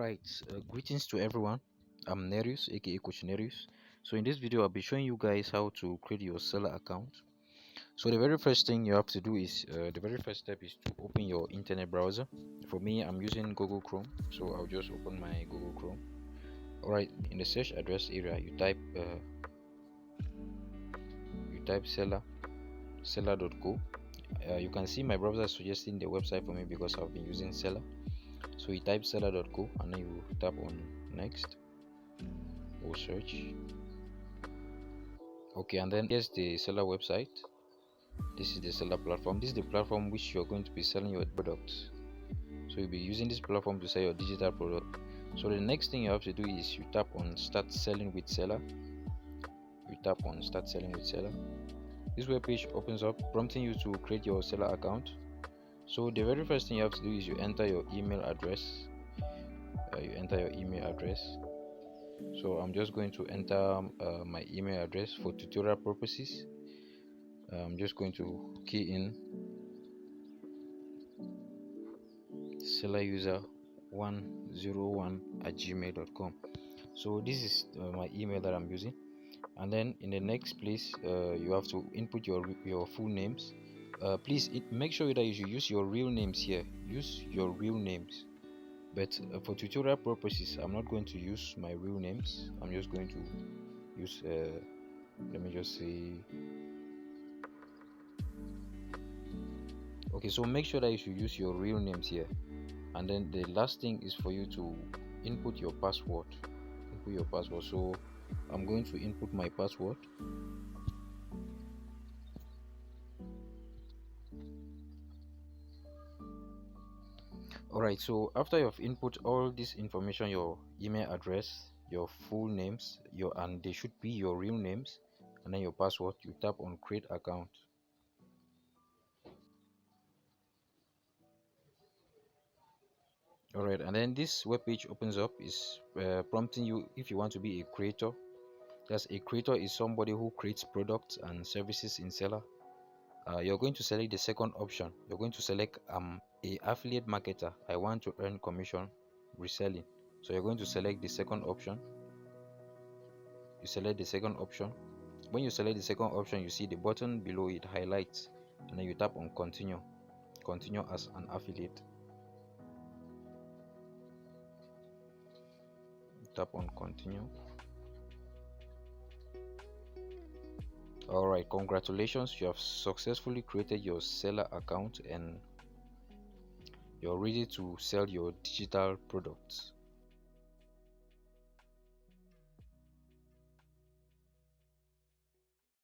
Alright, greetings to everyone. I'm Nerius, aka Coach Nerius. So in this video, I'll be showing you guys how to create your seller account. So the very first thing you have to do is, the very first step is to open your internet browser. For me, I'm using Google Chrome, so I'll just open my Google Chrome. Alright, in the search address area, you type seller.co. You can see my browser is suggesting the website for me because I've been using Seller. So you type seller.co and then you tap on next or search. Okay, and then here's the seller website. This is the seller platform. This is the platform which you're going to be selling your products. So you'll be using this platform to sell your digital product. So the next thing you have to do is you tap on start selling with seller. You tap on start selling with seller. This web page opens up, prompting you to create your seller account. So the very first thing you have to do is you enter your email address. So I'm just going to enter my email address for tutorial purposes. I'm just going to key in selleruser101@gmail.com. So this is my email that I'm using, and then in the next place you have to input your full names. Please make sure that you should use your real names here. Use your real names, but for tutorial purposes I'm not going to use my real names. I'm just going to use let me just say, okay, so make sure that you should use your real names here. And then the last thing is for you to input your password. So I'm going to input my password. Alright, so after you've input all this information, your email address, your full names, and they should be your real names, and then your password, you tap on create account. Alright, and then this web page opens up, is prompting you if you want to be a creator. Yes, a creator is somebody who creates products and services in Seller. You're going to select the second option. You're going to select a affiliate marketer. I want to earn commission reselling. So you're going to select the second option. You select the second option. When you select the second option, you see the button below it highlights, and then you tap on continue as an affiliate. Tap on continue. Alright, congratulations, you have successfully created your seller account and you're ready to sell your digital products.